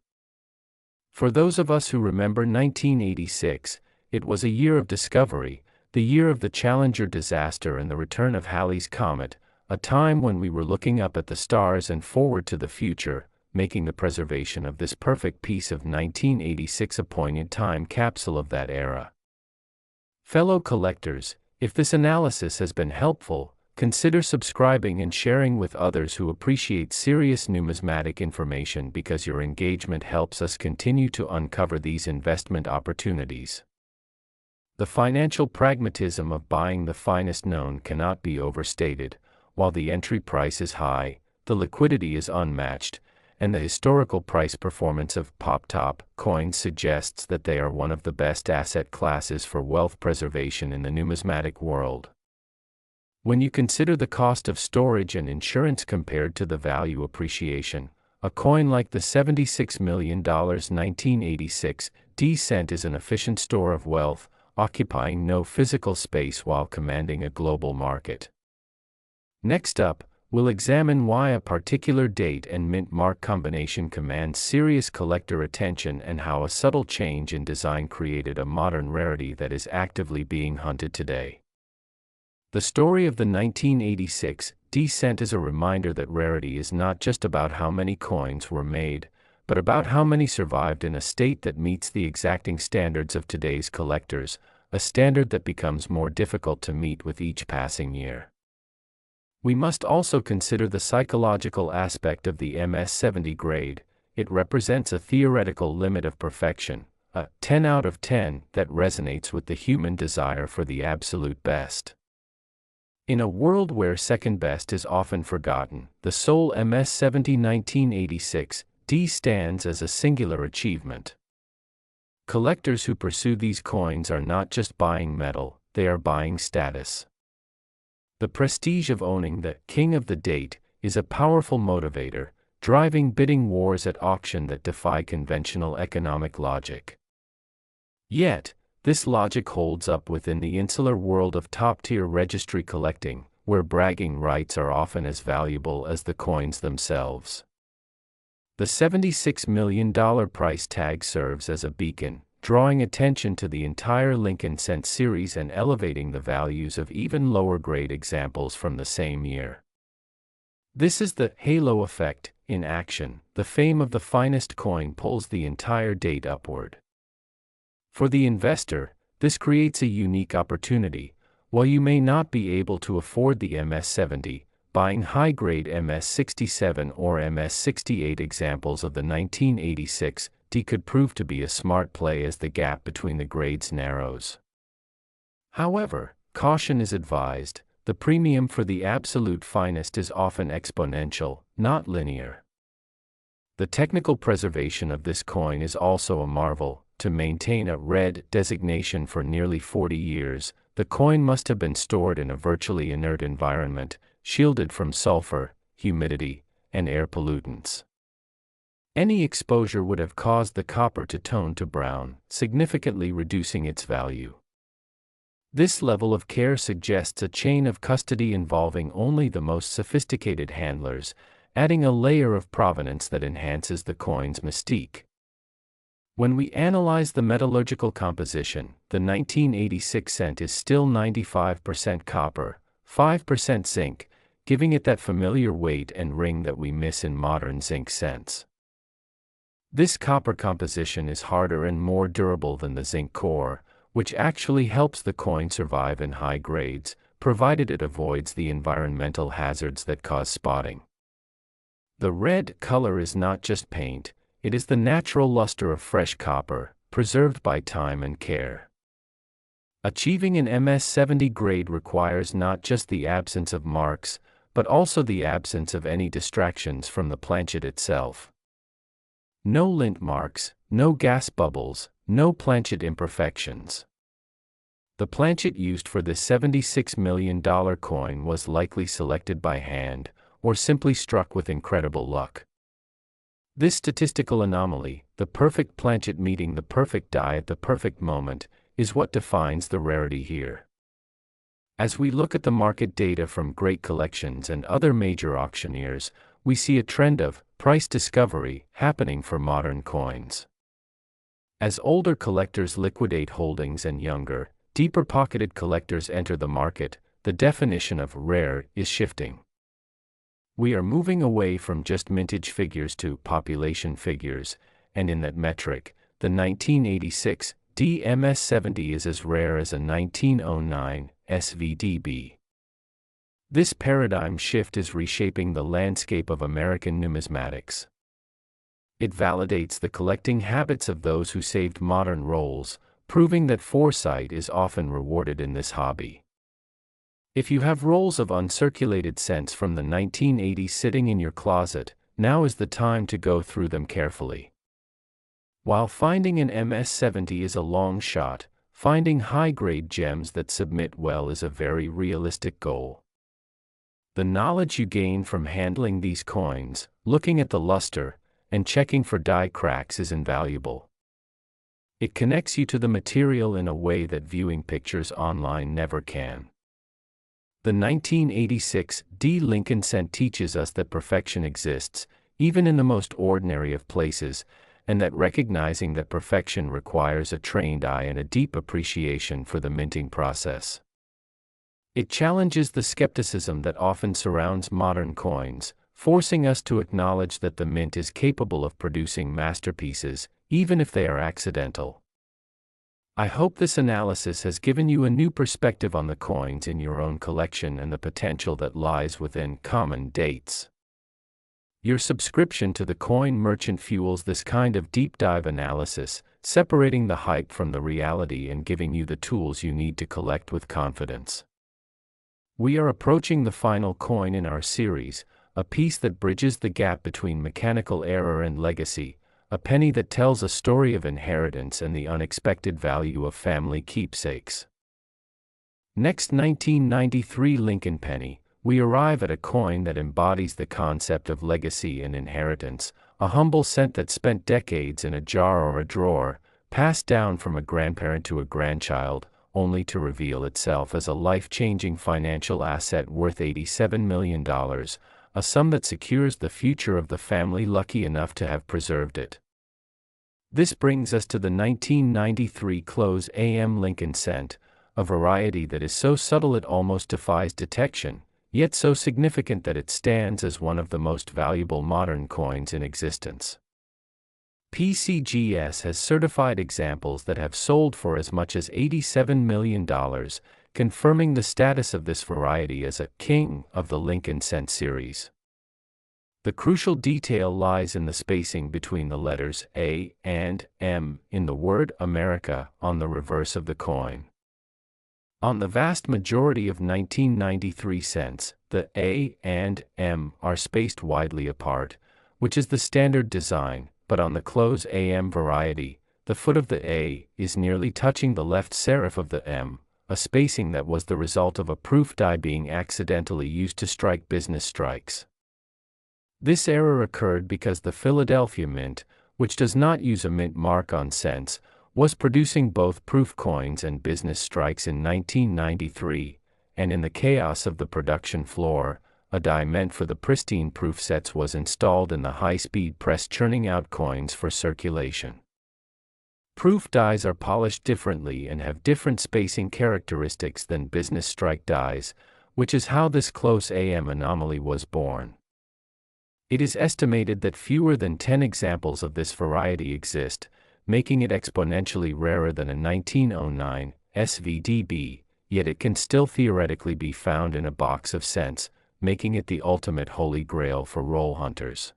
For those of us who remember 1986, it was a year of discovery, the year of the Challenger disaster and the return of Halley's Comet, a time when we were looking up at the stars and forward to the future, making the preservation of this perfect piece of 1986 a poignant time capsule of that era. Fellow collectors, if this analysis has been helpful, consider subscribing and sharing with others who appreciate serious numismatic information because your engagement helps us continue to uncover these investment opportunities. The financial pragmatism of buying the finest known cannot be overstated. While the entry price is high, the liquidity is unmatched, and the historical price performance of pop-top coins suggests that they are one of the best asset classes for wealth preservation in the numismatic world. When you consider the cost of storage and insurance compared to the value appreciation, a coin like the $76 million 1986 D-cent is an efficient store of wealth, occupying no physical space while commanding a global market. Next up, we'll examine why a particular date and mint mark combination commands serious collector attention and how a subtle change in design created a modern rarity that is actively being hunted today. The story of the 1986 D-cent is a reminder that rarity is not just about how many coins were made, but about how many survived in a state that meets the exacting standards of today's collectors, a standard that becomes more difficult to meet with each passing year. We must also consider the psychological aspect of the MS-70 grade. It represents a theoretical limit of perfection, a 10 out of 10 that resonates with the human desire for the absolute best. In a world where second best is often forgotten, the sole MS-70 1986 D stands as a singular achievement. Collectors who pursue these coins are not just buying metal, they are buying status. The prestige of owning the king of the date is a powerful motivator, driving bidding wars at auction that defy conventional economic logic. Yet, this logic holds up within the insular world of top-tier registry collecting, where bragging rights are often as valuable as the coins themselves. The $76 million price tag serves as a beacon, drawing attention to the entire Lincoln cent series and elevating the values of even lower-grade examples from the same year. This is the halo effect in action. The fame of the finest coin pulls the entire date upward. For the investor, this creates a unique opportunity. While you may not be able to afford the MS-70, buying high-grade MS-67 or MS-68 examples of the 1986 D could prove to be a smart play as the gap between the grades narrows. However, caution is advised. The premium for the absolute finest is often exponential, not linear. The technical preservation of this coin is also a marvel. To maintain a red designation for nearly 40 years, the coin must have been stored in a virtually inert environment, shielded from sulfur, humidity, and air pollutants. Any exposure would have caused the copper to tone to brown, significantly reducing its value. This level of care suggests a chain of custody involving only the most sophisticated handlers, adding a layer of provenance that enhances the coin's mystique. When we analyze the metallurgical composition, the 1986 cent is still 95% copper, 5% zinc, giving it that familiar weight and ring that we miss in modern zinc cents. This copper composition is harder and more durable than the zinc core, which actually helps the coin survive in high grades, provided it avoids the environmental hazards that cause spotting. The red color is not just paint, it is the natural luster of fresh copper, preserved by time and care. Achieving an MS-70 grade requires not just the absence of marks, but also the absence of any distractions from the planchet itself. No lint marks, no gas bubbles, no planchet imperfections. The planchet used for this $76 million coin was likely selected by hand, or simply struck with incredible luck. This statistical anomaly, the perfect planchet meeting the perfect die at the perfect moment, is what defines the rarity here. As we look at the market data from great collections and other major auctioneers, we see a trend of price discovery happening for modern coins. As older collectors liquidate holdings and younger, deeper-pocketed collectors enter the market, the definition of rare is shifting. We are moving away from just mintage figures to population figures, and in that metric, the 1986 MS-70 is as rare as a 1909 SVDB. This paradigm shift is reshaping the landscape of American numismatics. It validates the collecting habits of those who saved modern rolls, proving that foresight is often rewarded in this hobby. If you have rolls of uncirculated cents from the 1980s sitting in your closet, now is the time to go through them carefully. While finding an MS-70 is a long shot, finding high-grade gems that submit well is a very realistic goal. The knowledge you gain from handling these coins, looking at the luster, and checking for die cracks is invaluable. It connects you to the material in a way that viewing pictures online never can. The 1986 Lincoln cent teaches us that perfection exists, even in the most ordinary of places, and that recognizing that perfection requires a trained eye and a deep appreciation for the minting process. It challenges the skepticism that often surrounds modern coins, forcing us to acknowledge that the mint is capable of producing masterpieces, even if they are accidental. I hope this analysis has given you a new perspective on the coins in your own collection and the potential that lies within common dates. Your subscription to the Coin Merchant fuels this kind of deep dive analysis, separating the hype from the reality and giving you the tools you need to collect with confidence. We are approaching the final coin in our series, a piece that bridges the gap between mechanical error and legacy, a penny that tells a story of inheritance and the unexpected value of family keepsakes. Next, 1993 Lincoln penny, we arrive at a coin that embodies the concept of legacy and inheritance, a humble cent that spent decades in a jar or a drawer, passed down from a grandparent to a grandchild, only to reveal itself as a life-changing financial asset worth $87 million, a sum that secures the future of the family lucky enough to have preserved it. This brings us to the 1993 Close AM Lincoln cent, a variety that is so subtle it almost defies detection, yet so significant that it stands as one of the most valuable modern coins in existence. PCGS has certified examples that have sold for as much as $87 million, confirming the status of this variety as a king of the Lincoln cent series. The crucial detail lies in the spacing between the letters A and M in the word America on the reverse of the coin. On the vast majority of 1993 cents, the A and M are spaced widely apart, which is the standard design, but on the Close AM variety, the foot of the A is nearly touching the left serif of the M, a spacing that was the result of a proof die being accidentally used to strike business strikes. This error occurred because the Philadelphia Mint, which does not use a mint mark on cents, was producing both proof coins and business strikes in 1993, and in the chaos of the production floor, a die meant for the pristine proof sets was installed in the high-speed press churning out coins for circulation. Proof dies are polished differently and have different spacing characteristics than business strike dies, which is how this close AM anomaly was born. It is estimated that fewer than 10 examples of this variety exist, making it exponentially rarer than a 1909 SVDB, yet it can still theoretically be found in a box of cents, making it the ultimate holy grail for roll hunters.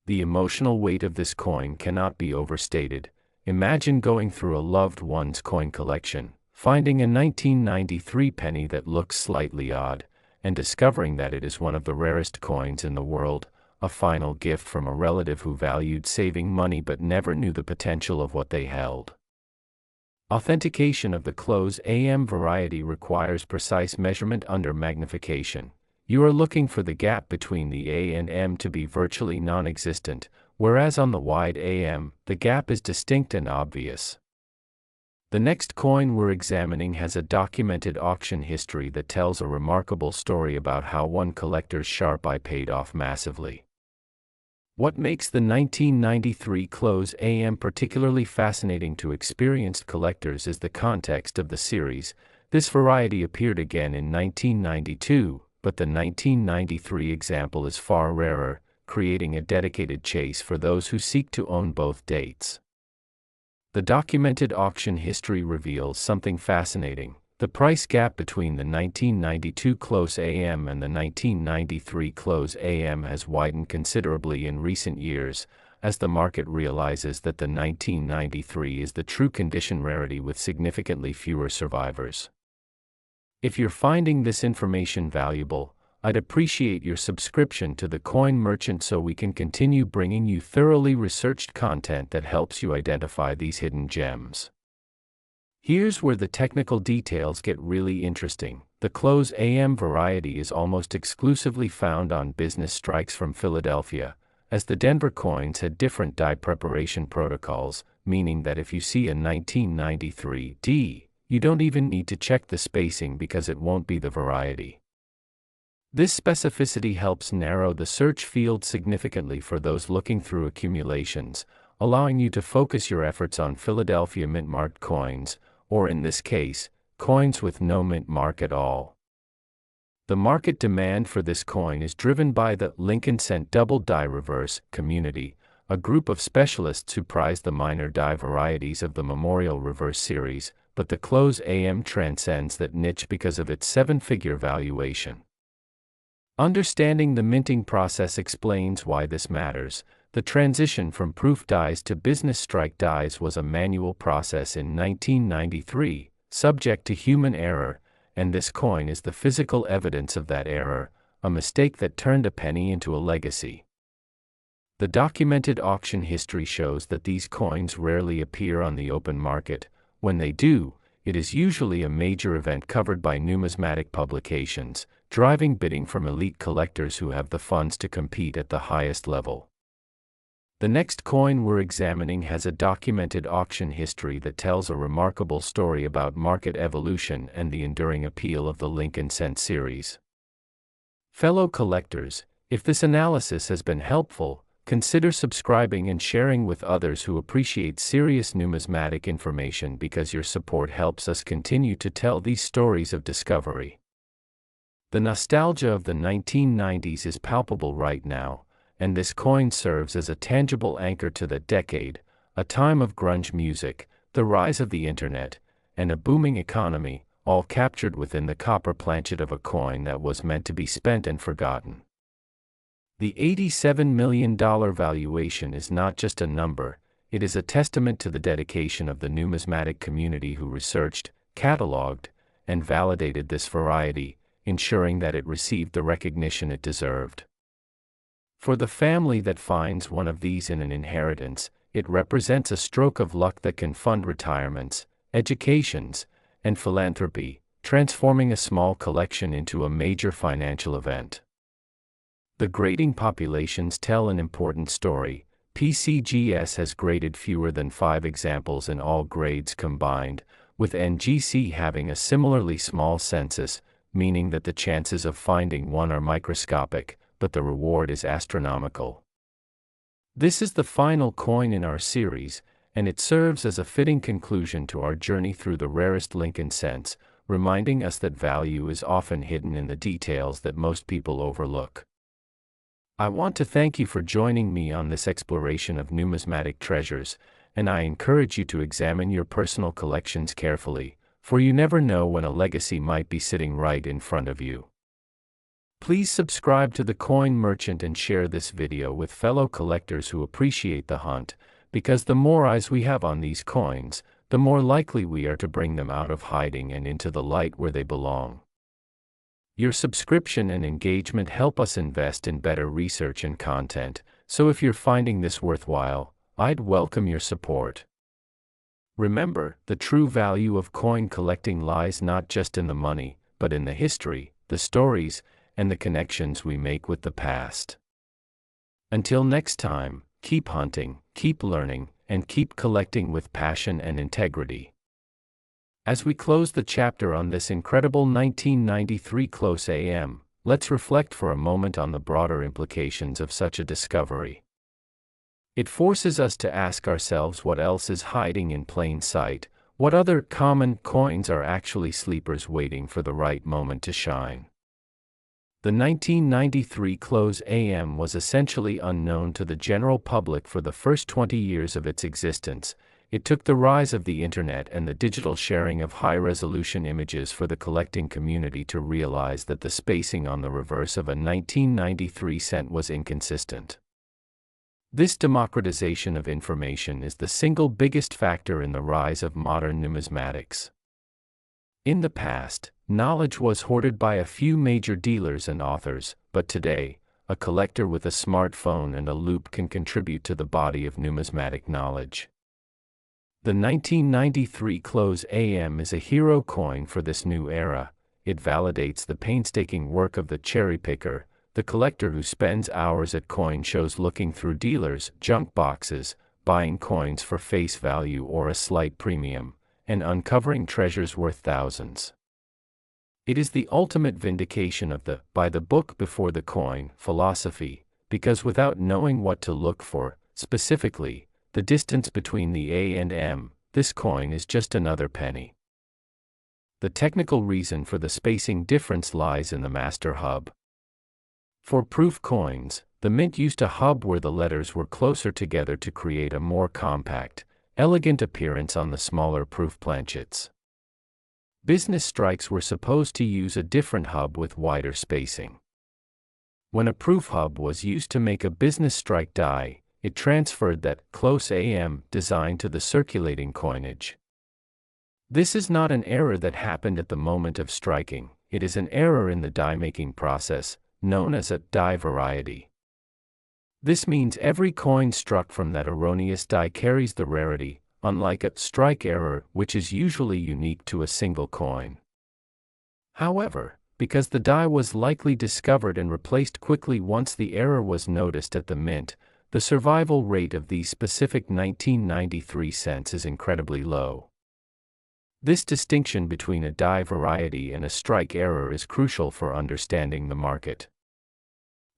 The emotional weight of this coin cannot be overstated. Imagine going through a loved one's coin collection, finding a 1993 penny that looks slightly odd, and discovering that it is one of the rarest coins in the world, a final gift from a relative who valued saving money but never knew the potential of what they held. Authentication of the close AM variety requires precise measurement under magnification. You are looking for the gap between the A and M to be virtually non-existent, whereas on the wide AM, the gap is distinct and obvious. The next coin we're examining has a documented auction history that tells a remarkable story about how one collector's sharp eye paid off massively. What makes the 1993 close AM particularly fascinating to experienced collectors is the context of the series. This variety appeared again in 1992, but the 1993 example is far rarer, creating a dedicated chase for those who seek to own both dates. The documented auction history reveals something fascinating. The price gap between the 1992 close AM and the 1993 close AM has widened considerably in recent years, as the market realizes that the 1993 is the true condition rarity with significantly fewer survivors. If you're finding this information valuable, I'd appreciate your subscription to the Coin Merchant so we can continue bringing you thoroughly researched content that helps you identify these hidden gems. Here's where the technical details get really interesting. The close AM variety is almost exclusively found on business strikes from Philadelphia, as the Denver coins had different die preparation protocols, meaning that if you see a 1993 D, you don't even need to check the spacing because it won't be the variety. This specificity helps narrow the search field significantly for those looking through accumulations, allowing you to focus your efforts on Philadelphia mint-marked coins, or in this case, coins with no mint mark at all. The market demand for this coin is driven by the Lincoln Cent Double Die Reverse community, a group of specialists who prize the minor die varieties of the Memorial Reverse series, but the close AM transcends that niche because of its seven-figure valuation. Understanding the minting process explains why this matters. The transition from proof dies to business strike dies was a manual process in 1993, subject to human error, and this coin is the physical evidence of that error, a mistake that turned a penny into a legacy. The documented auction history shows that these coins rarely appear on the open market. When they do, it is usually a major event covered by numismatic publications, driving bidding from elite collectors who have the funds to compete at the highest level. The next coin we're examining has a documented auction history that tells a remarkable story about market evolution and the enduring appeal of the Lincoln Cent series. Fellow collectors, if this analysis has been helpful, consider subscribing and sharing with others who appreciate serious numismatic information because your support helps us continue to tell these stories of discovery. The nostalgia of the 1990s is palpable right now, and this coin serves as a tangible anchor to that decade, a time of grunge music, the rise of the internet, and a booming economy, all captured within the copper planchet of a coin that was meant to be spent and forgotten. The $87 million valuation is not just a number, it is a testament to the dedication of the numismatic community who researched, cataloged, and validated this variety, ensuring that it received the recognition it deserved. For the family that finds one of these in an inheritance, it represents a stroke of luck that can fund retirements, educations, and philanthropy, transforming a small collection into a major financial event. The grading populations tell an important story. PCGS has graded fewer than 5 examples in all grades combined, with NGC having a similarly small census, meaning that the chances of finding one are microscopic, but the reward is astronomical. This is the final coin in our series, and it serves as a fitting conclusion to our journey through the rarest Lincoln cents, reminding us that value is often hidden in the details that most people overlook. I want to thank you for joining me on this exploration of numismatic treasures, and I encourage you to examine your personal collections carefully, for you never know when a legacy might be sitting right in front of you. Please subscribe to The Coin Merchant and share this video with fellow collectors who appreciate the hunt, because the more eyes we have on these coins, the more likely we are to bring them out of hiding and into the light where they belong. Your subscription and engagement help us invest in better research and content, so if you're finding this worthwhile, I'd welcome your support. Remember, the true value of coin collecting lies not just in the money, but in the history, the stories, and the connections we make with the past. Until next time, keep hunting, keep learning, and keep collecting with passion and integrity. As we close the chapter on this incredible 1993 close AM, let's reflect for a moment on the broader implications of such a discovery. It forces us to ask ourselves what else is hiding in plain sight, what other common coins are actually sleepers waiting for the right moment to shine. The 1993 close AM was essentially unknown to the general public for the first 20 years of its existence. It took the rise of the internet and the digital sharing of high-resolution images for the collecting community to realize that the spacing on the reverse of a 1993 cent was inconsistent. This democratization of information is the single biggest factor in the rise of modern numismatics. In the past, knowledge was hoarded by a few major dealers and authors, but today, a collector with a smartphone and a loupe can contribute to the body of numismatic knowledge. The 1993 close AM is a hero coin for this new era. It validates the painstaking work of the cherry picker, the collector who spends hours at coin shows looking through dealers' junk boxes, buying coins for face value or a slight premium, and uncovering treasures worth thousands. It is the ultimate vindication of the "buy the book before the coin" philosophy, because without knowing what to look for, specifically, the distance between the A and M, this coin is just another penny. The technical reason for the spacing difference lies in the master hub. For proof coins, the mint used a hub where the letters were closer together to create a more compact, elegant appearance on the smaller proof planchets. Business strikes were supposed to use a different hub with wider spacing. When a proof hub was used to make a business strike die, it transferred that close AM design to the circulating coinage. This is not an error that happened at the moment of striking, it is an error in the die-making process, known as a die variety. This means every coin struck from that erroneous die carries the rarity, unlike a strike error, which is usually unique to a single coin. However, because the die was likely discovered and replaced quickly once the error was noticed at the mint, the survival rate of these specific 1993 cents is incredibly low. This distinction between a die variety and a strike error is crucial for understanding the market.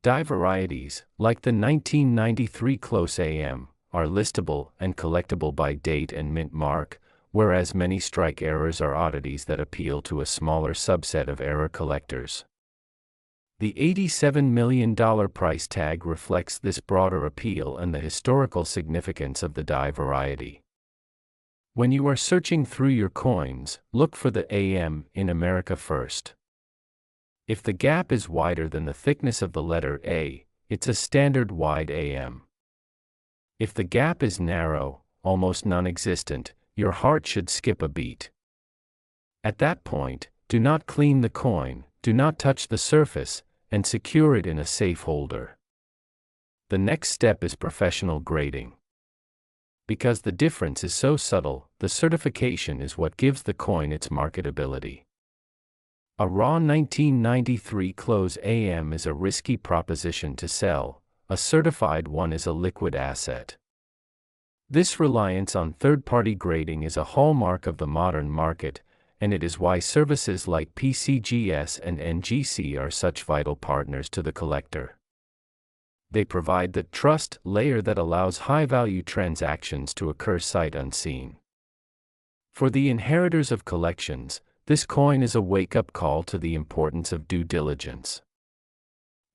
Die varieties, like the 1993 close AM, are listable and collectible by date and mint mark, whereas many strike errors are oddities that appeal to a smaller subset of error collectors. The $87 million price tag reflects this broader appeal and the historical significance of the die variety. When you are searching through your coins, look for the AM in America first. If the gap is wider than the thickness of the letter A, it's a standard wide AM. If the gap is narrow, almost non-existent, your heart should skip a beat. At that point, do not clean the coin, do not touch the surface, and secure it in a safe holder. The next step is professional grading. Because the difference is so subtle, the certification is what gives the coin its marketability. A raw 1993 close AM is a risky proposition to sell, a certified one is a liquid asset. This reliance on third-party grading is a hallmark of the modern market, and it is why services like PCGS and NGC are such vital partners to the collector. They provide the trust layer that allows high-value transactions to occur sight unseen. For the inheritors of collections, this coin is a wake-up call to the importance of due diligence.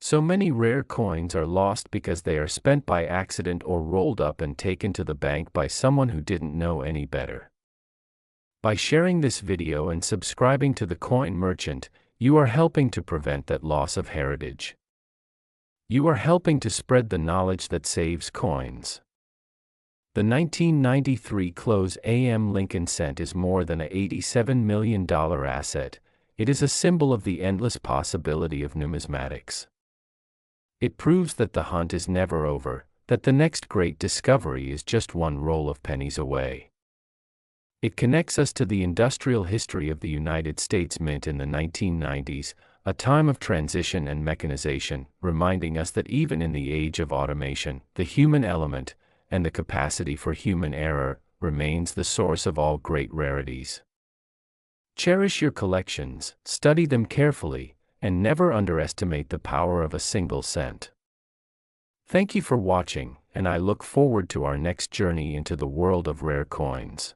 So many rare coins are lost because they are spent by accident or rolled up and taken to the bank by someone who didn't know any better. By sharing this video and subscribing to the Coin Merchant, you are helping to prevent that loss of heritage. You are helping to spread the knowledge that saves coins. The 1993 close AM Lincoln cent is more than an $87 million asset. It is a symbol of the endless possibility of numismatics. It proves that the hunt is never over, that the next great discovery is just one roll of pennies away. It connects us to the industrial history of the United States Mint in the 1990s, a time of transition and mechanization, reminding us that even in the age of automation, the human element, and the capacity for human error, remains the source of all great rarities. Cherish your collections, study them carefully, and never underestimate the power of a single cent. Thank you for watching, and I look forward to our next journey into the world of rare coins.